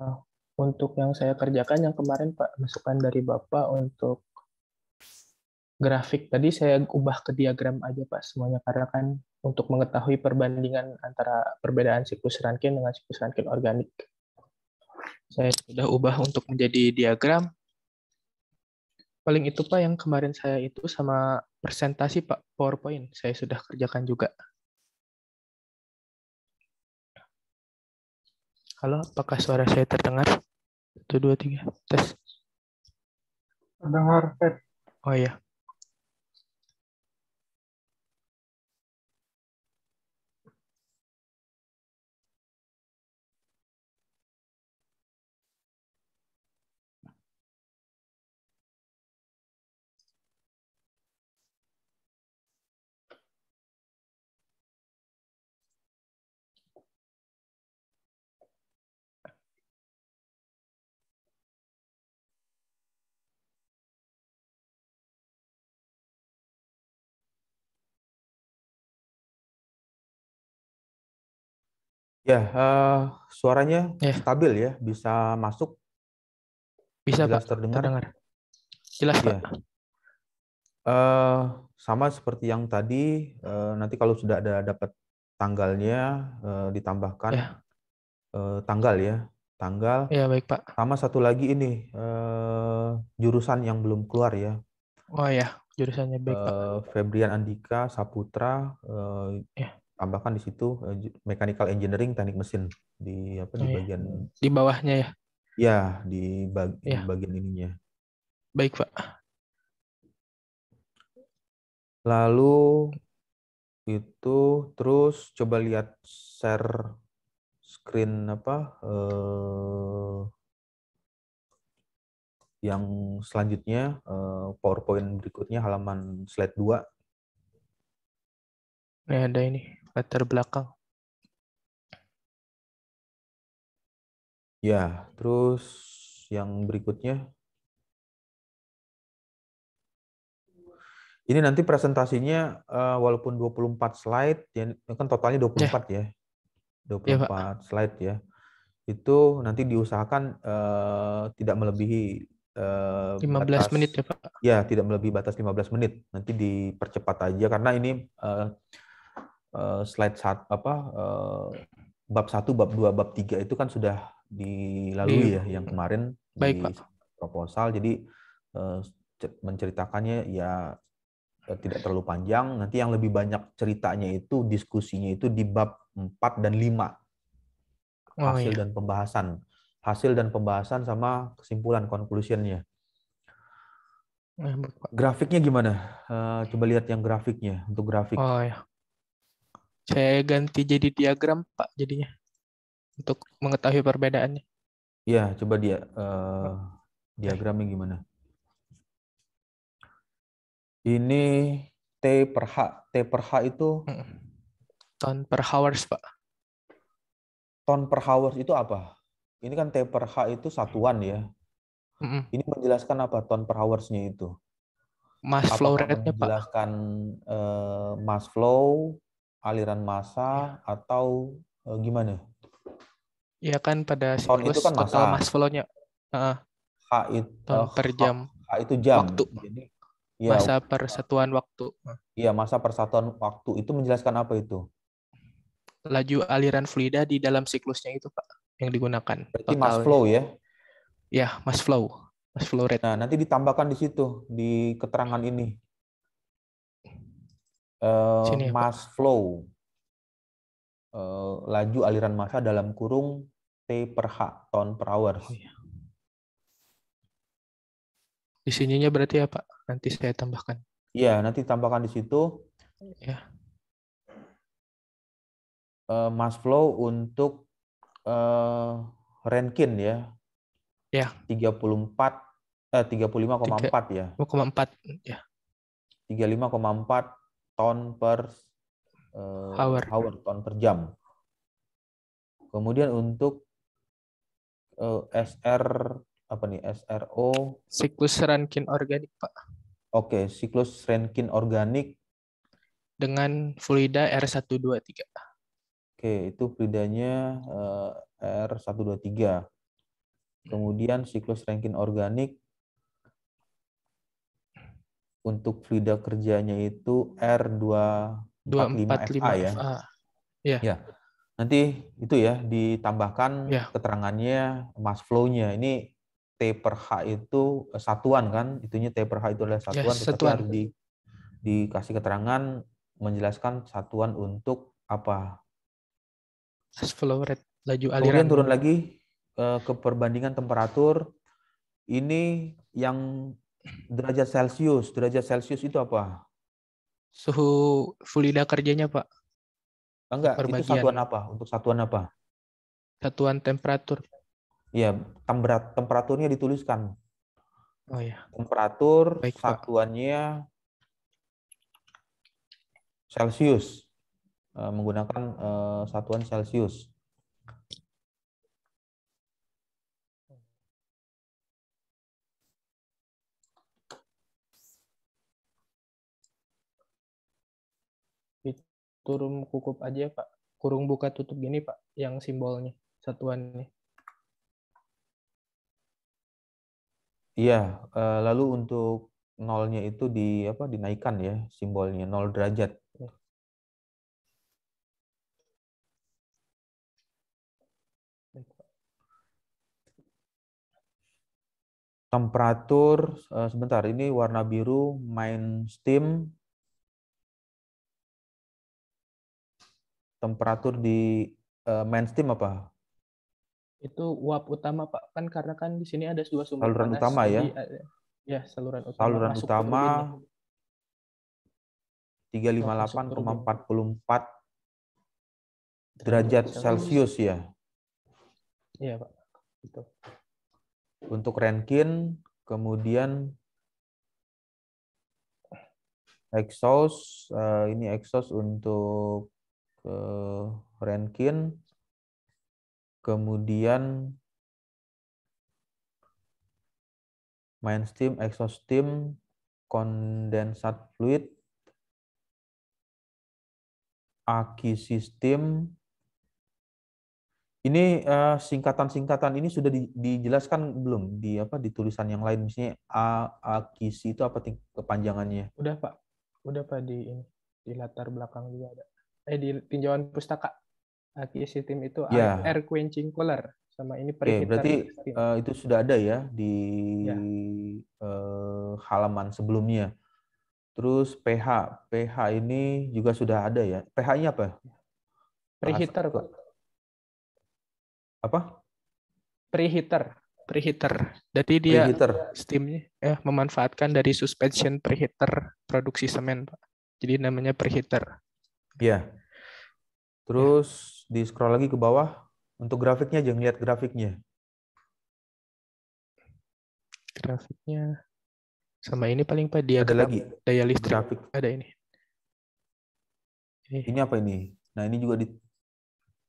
Eh, Untuk yang saya kerjakan yang kemarin Pak, masukan dari Bapak untuk grafik tadi saya ubah ke diagram aja Pak semuanya karena kan untuk mengetahui perbandingan antara perbedaan siklus Rankine dengan siklus Rankine organik. Saya sudah ubah untuk menjadi diagram. Paling itu Pak yang kemarin saya itu sama presentasi Pak, PowerPoint. Saya sudah kerjakan juga. Halo, apakah suara saya terdengar? 1, 2, 3, tes. Terdengar, Fed. Oh iya. Ya, suaranya Ya, stabil ya, bisa masuk, bisa jelas Pak, terdengar. terdengar. Jelas Pak. Ya, sama seperti yang tadi. Nanti kalau sudah ada dapat tanggalnya, ditambahkan Ya, tanggal ya, tanggal. ya baik Pak. Sama satu lagi ini jurusan yang belum keluar ya. Oh ya, jurusannya baik Pak. Febrian Andika Saputra, Ya, tambahkan di situ Mechanical Engineering Teknik Mesin di apa oh di ya. bagian Di bawahnya ya. ya di Ya, bagian ininya. baik Pak. Lalu itu terus coba lihat share screen apa yang selanjutnya, PowerPoint berikutnya halaman slide 2. Ini ada ini, latar belakang. Ya, terus yang berikutnya. Ini nanti presentasinya walaupun 24 slide, ya, kan totalnya 24 ya. Ya Pak. 24 slide ya. Itu nanti diusahakan tidak melebihi 15 menit ya Pak. ya, tidak melebihi batas 15 menit. Nanti dipercepat aja karena ini slide bab 1, bab 2, bab 3 itu kan sudah dilalui ya yang kemarin Baik di Pak. proposal. Jadi menceritakannya ya tidak terlalu panjang. Nanti yang lebih banyak ceritanya itu, diskusinya itu di bab 4 dan 5. Oh Hasil iya. dan pembahasan. Hasil dan pembahasan sama kesimpulan, conclusion-nya. Baik, Pak. Grafiknya gimana? Coba lihat yang grafiknya, untuk grafik. Oh ya. Saya ganti jadi diagram Pak jadinya untuk mengetahui perbedaannya. Ya, coba dia diagramnya gimana? Ini T per H. T per H itu Ton per hours Pak. ton per hours itu apa? Ini kan T per H itu satuan ya. Ini menjelaskan apa ton per hours-nya itu? Mass flow Apakah rate-nya Pak. menjelaskan mass flow, aliran massa, atau gimana? Ya kan pada Ton itu siklus kan total massa. mass flow-nya. H itu, Ton per jam. H itu jam. Waktu. Jadi ya, Masa per satuan waktu. iya, massa per satuan waktu itu menjelaskan apa itu? Laju aliran fluida di dalam siklusnya itu Pak yang digunakan Berarti mass totalnya. flow ya. Ya, mass flow rate. Nah, nanti ditambahkan di situ di keterangan ini. Sini ya Pak. Mass flow, laju aliran massa dalam kurung T per H, ton per hours. Oh, iya. Di sininya berarti ya Pak. Nanti saya tambahkan. Iya, nanti tambahkan di situ. Ya. Mass flow untuk Rankine ya. Ya. 35,4 ya. 3,4 ya. 35,4 ton per Hour. ton per jam. Kemudian untuk SR apa nih? SRO. Siklus Rankine organik Pak. Oke, siklus Rankine organik Dengan fluida R123. Oke, itu fluidanya R123. Kemudian siklus Rankine organik untuk fluida kerjanya itu R245FA ya. 245FA. Ya. Ya. Nanti itu ya ditambahkan Ya. keterangannya mass flow-nya. Ini T per H itu satuan kan? Itunya T per H itu adalah Ya, satuan, tetapi satuan. harus dikasih keterangan menjelaskan satuan untuk apa. Mass flow rate, laju aliran. Kemudian turun lagi ke perbandingan temperatur. Ini yang derajat Celcius. Derajat Celcius itu apa? Suhu fluida kerjanya, Pak. Enggak, itu satuan apa? Untuk satuan apa? Satuan temperatur. Ya, temperaturnya dituliskan. Oh ya. Temperatur Baik, satuannya Celcius. Menggunakan satuan Celcius. Kurung kukup aja, Pak. Kurung buka tutup gini, Pak, yang simbolnya, satuannya. Iya, lalu untuk nolnya itu dinaikkan ya simbolnya 0 derajat. Temperatur sebentar, ini warna biru main steam. Temperatur di main steam apa? Itu uap utama, Pak. Kan karena kan di sini ada dua sumber Saluran panas. utama ya. Jadi ya saluran utama Saluran masuk utama turbinnya. 358,44 derajat Celcius ya. Iya, Pak. Gitu. Untuk Rankine, kemudian exhaust, ini exhaust untuk Rankine, kemudian main steam, exhaust steam, kondensat fluid, aki sistem. Ini singkatan-singkatan ini sudah dijelaskan belum di tulisan yang lain, misalnya AKISI itu apa kepanjangannya? Udah, Pak. Udah, Pak, di latar belakang juga ada. Di tinjauan pustaka. Aki sistem itu Ya. air quenching cooler sama ini Oke, preheater. berarti itu sudah ada ya di Ya. halaman sebelumnya. Terus pH ini juga sudah ada ya. pH-nya apa? Preheater, Pak. Apa? Preheater. Jadi dia steamnya memanfaatkan dari suspension preheater produksi semen, Pak. Jadi namanya preheater. Ya. Terus di scroll lagi ke bawah untuk grafiknya, jangan lihat grafiknya. Grafiknya sama ini paling Pak diagram. Ada lagi daya listrik. grafik. Ada ini. Ini apa ini? Nah, ini juga di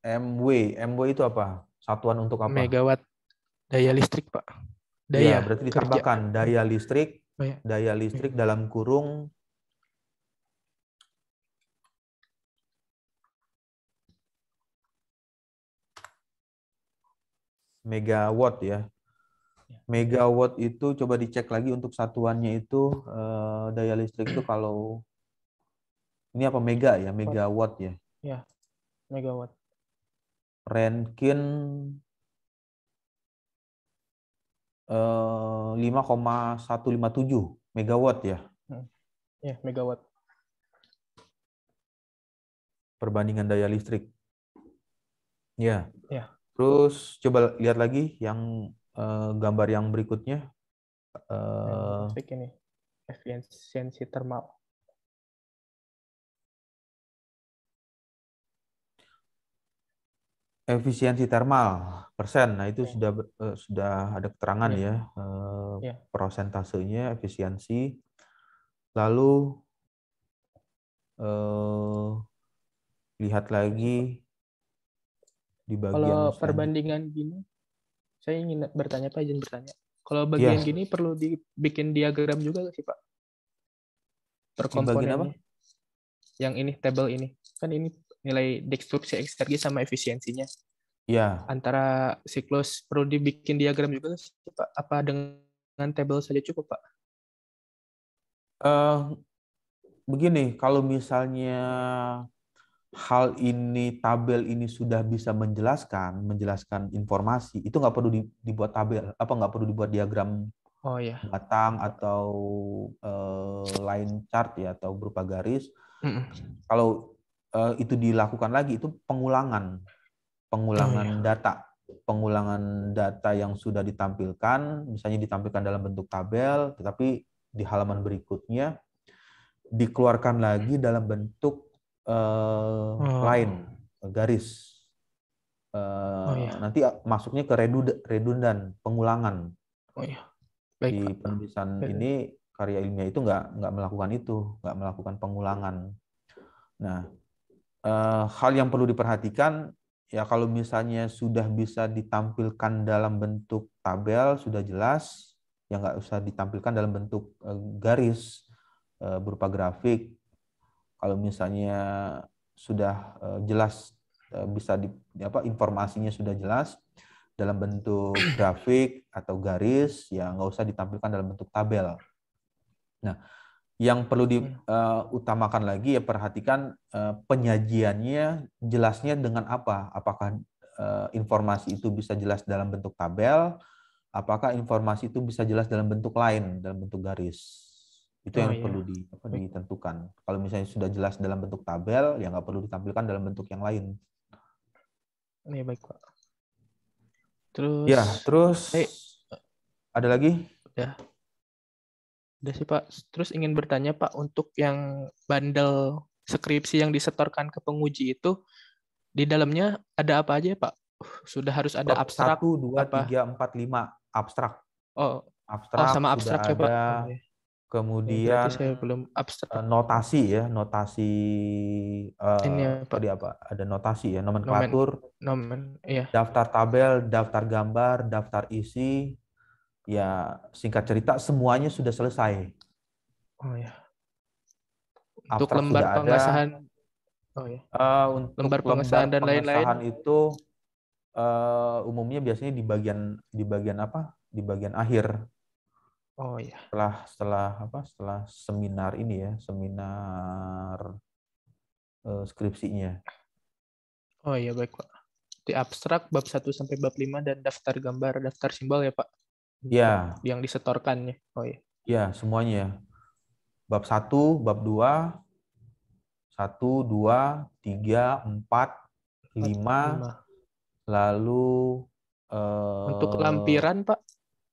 MW. MW itu apa? Satuan untuk apa? Megawatt daya listrik, Pak. Ya, berarti ditambahkan daya listrik. Oh, ya. Daya listrik dalam kurung megawatt ya. Megawatt itu coba dicek lagi untuk satuannya itu daya listrik itu kalau ini apa mega ya, megawatt ya. Ya, megawatt. Rankine 5,157 megawatt ya. Ya, megawatt. Perbandingan daya listrik. Ya. Ya. Terus coba lihat lagi yang gambar yang berikutnya. Ini efisiensi termal. Efisiensi termal persen. Nah, itu sudah ada keterangan ya, persentasenya efisiensi. Lalu lihat lagi di bagian kalau perbandingan gini, saya ingin bertanya, Pak, izin bertanya. Kalau bagian gini perlu dibikin diagram juga nggak sih, Pak? Per komponennya. Yang ini, tabel ini. Kan ini nilai destruksi eksergi sama efisiensinya. Ya, Antara siklus perlu dibikin diagram juga sih, Pak? Apa dengan tabel saja cukup, Pak? eh, begini, kalau misalnya hal ini, tabel ini sudah bisa menjelaskan informasi, itu nggak perlu dibuat tabel, nggak perlu dibuat diagram Oh ya. batang Baik, Pak. atau line chart ya, atau berupa garis. Mm-mm. Kalau itu dilakukan lagi, itu Oh pengulangan ya. data. Pengulangan data yang sudah ditampilkan, misalnya ditampilkan dalam bentuk tabel, tetapi di halaman berikutnya dikeluarkan lagi dalam bentuk line, Oh. garis. Oh ya. Nanti masuknya ke redundan, pengulangan. Oh ya. Baik, Di Pak. penulisan Eh, ini, karya ilmiah itu nggak melakukan itu, nggak melakukan pengulangan. Nah, hal yang perlu diperhatikan ya, kalau misalnya sudah bisa ditampilkan dalam bentuk tabel, sudah jelas, ya nggak usah ditampilkan dalam bentuk garis berupa grafik. Kalau misalnya sudah jelas, bisa informasinya sudah jelas dalam bentuk grafik atau garis, ya nggak usah ditampilkan dalam bentuk tabel. Nah, yang perlu diutamakan lagi ya, perhatikan penyajiannya, jelasnya dengan apa? Apakah informasi itu bisa jelas dalam bentuk tabel? Apakah informasi itu bisa jelas dalam bentuk lain, dalam bentuk garis? Itu Oh yang ya. perlu Baik. ditentukan. Kalau misalnya sudah jelas dalam bentuk tabel, ya nggak perlu ditampilkan dalam bentuk yang lain. Ini baik, Pak. Terus Ya, terus saya ada lagi? udah udah sih, Pak. Terus ingin bertanya, Pak, untuk yang bundle skripsi yang disetorkan ke penguji itu di dalamnya ada apa aja, Pak? Sudah harus ada Bab abstrak 1, 2, apa? 3, 4, 5, abstrak. Oh, oh Abstrak sama sudah abstrak ya, Pak. ada, Oh ya. Ya, berarti kemudian saya belum abstrak. notasi ya, notasi Ini ya, Pak. tadi apa? Ada notasi ya, Nomen, nomenklatur, nomen, iya. daftar tabel, daftar gambar, daftar isi, ya singkat cerita semuanya sudah selesai. Oh ya. Untuk Abstrak lembar sudah ada. pengesahan, oh ya. Untuk Lembar pengesahan lembar dan lain-lain. pengesahan itu umumnya biasanya di bagian apa? Di bagian akhir, Oh ya. setelah seminar ini ya, seminar skripsinya. Oh iya, baik, Pak. Di abstrak bab 1 sampai bab 5 dan daftar gambar, daftar simbol ya, Pak. Untuk Ya, yang disetorkannya. Oh iya. ya semuanya. Bab 1, bab 2, 1, 2, 3, 4, 4, 5, 5. lalu Untuk eh, lampiran, Pak.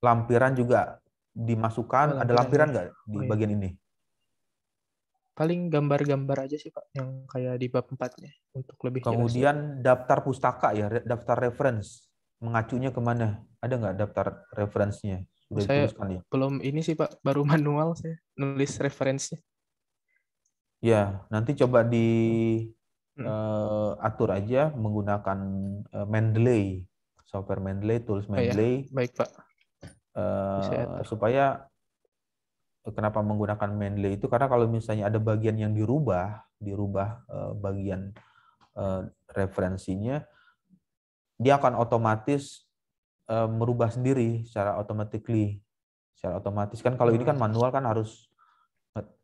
lampiran juga Oh, dimasukkan. Ada lampiran lampiran ya. nggak di Oh iya. bagian ini? Paling gambar-gambar aja sih, Pak, yang kayak di bab 4-nya untuk lebih jelasnya. Kemudian daftar pustaka ya, daftar reference. Mengacunya kemana? Ada nggak daftar referensinya? Oh, Sudah saya dituliskan ya? belum ini sih, Pak, baru manual saya nulis referensinya. Ya, nanti coba Hmm. Hmm. atur aja menggunakan Mendeley, software Mendeley, tools Oh ya, Mendeley, baik, Pak. Bisa atur. supaya kenapa menggunakan Mendeley itu, karena kalau misalnya ada bagian yang dirubah bagian referensinya, dia akan otomatis merubah sendiri secara otomatis kan. Kalau ini kan Hmm. manual, kan harus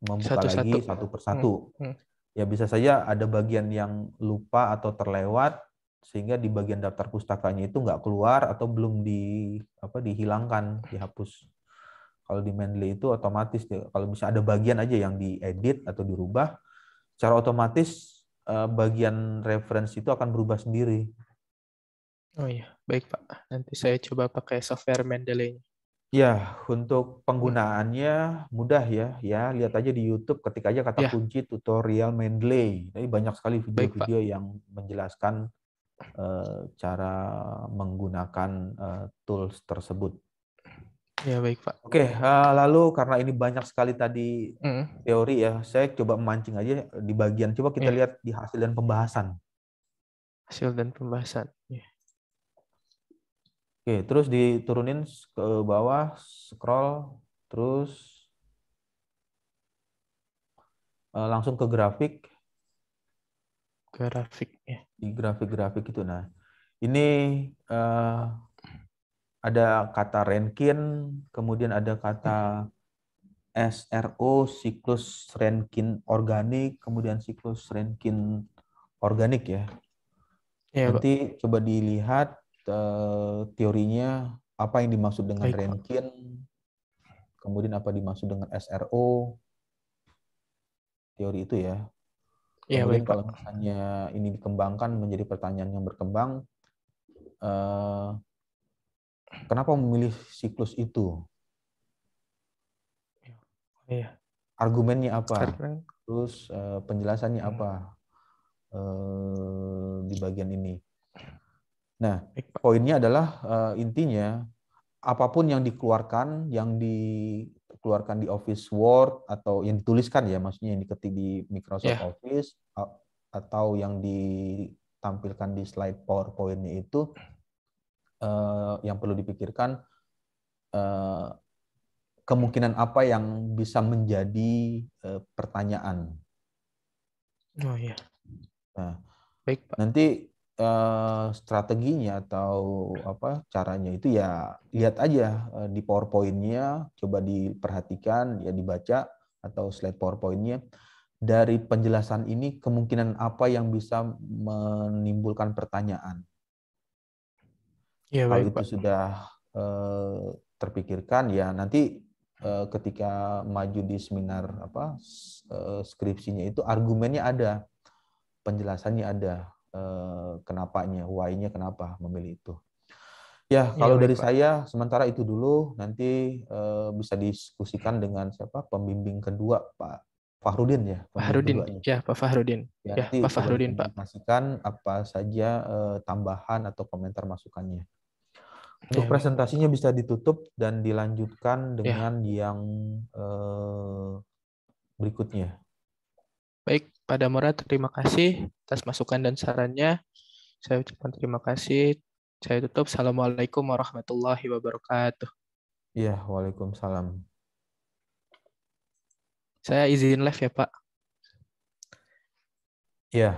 membuka Satu-satu. lagi satu Hmm. persatu. Hmm. Ya bisa saja ada bagian yang lupa atau terlewat, sehingga di bagian daftar pustakanya itu nggak keluar atau belum dihilangkan, dihapus. Kalau di Mendeley itu otomatis, kalau misalnya ada bagian aja yang diedit atau dirubah, secara otomatis bagian referensi itu akan berubah sendiri. Oh iya, baik, Pak. Nanti saya coba pakai software Mendeley. Ya, untuk Hmm. penggunaannya mudah ya. Ya, lihat aja di YouTube, ketik aja kata Ya, kunci tutorial Mendeley. Jadi banyak sekali baik, Pak. video-video yang menjelaskan cara menggunakan tools tersebut. Ya, baik, Pak. Oke, lalu karena ini banyak sekali tadi Hmm. teori ya, saya coba memancing aja di bagian, coba kita Ya, lihat di hasil dan pembahasan. hasil dan pembahasan. Ya. Oke, terus diturunin ke bawah, scroll, terus langsung ke grafik. Grafik. Ya. Di grafik-grafik itu. Nah, Ini ada kata Renkin, kemudian ada kata SRO, siklus Renkin organik, kemudian siklus Renkin organik ya. Iya, Pak. Nanti coba dilihat teorinya apa yang dimaksud dengan Baik, Pak. Renkin, kemudian apa dimaksud dengan SRO, teori itu ya. Iya, Kemudian baik, Pak. kalau misalnya ini dikembangkan menjadi pertanyaan yang berkembang, kenapa memilih siklus itu? Iya, Argumennya apa? karena Terus penjelasannya apa di bagian ini? Nah, baik, Pak. poinnya adalah intinya apapun yang dikeluarkan di Office Word atau yang dituliskan ya, maksudnya yang diketik di Microsoft Ya, Office atau yang ditampilkan di slide PowerPoint-nya itu yang perlu dipikirkan kemungkinan apa yang bisa menjadi pertanyaan. oh iya, Nah, baik, Pak. nanti strateginya atau apa caranya itu ya lihat aja di PowerPoint-nya, coba diperhatikan, ya dibaca atau slide PowerPoint-nya. Dari penjelasan ini kemungkinan apa yang bisa menimbulkan pertanyaan. Iya, Kalau baik, itu Pak. sudah terpikirkan ya nanti ketika maju di seminar apa skripsinya itu argumennya ada, penjelasannya ada, kenapanya, why-nya kenapa memilih itu. Ya, Iya, kalau baik, dari Pak. saya sementara itu dulu, nanti bisa diskusikan dengan siapa pembimbing kedua, Pak Fahrudin ya, Pak pembimbing Harudin. keduanya. Ya, Pak Fahrudin. Ya, Ya, nanti Pak coba Fahrudin, Pak. dikomunikasikan apa saja tambahan atau komentar masukannya. Untuk Ya, baik, Pak. presentasinya bisa ditutup dan dilanjutkan Ya, dengan yang berikutnya. baik, Pak Damora, terima kasih atas masukan dan sarannya. Saya ucapkan terima kasih. Saya tutup. Assalamualaikum warahmatullahi wabarakatuh. Ya, waalaikumsalam. Saya izin live ya, Pak. Ya.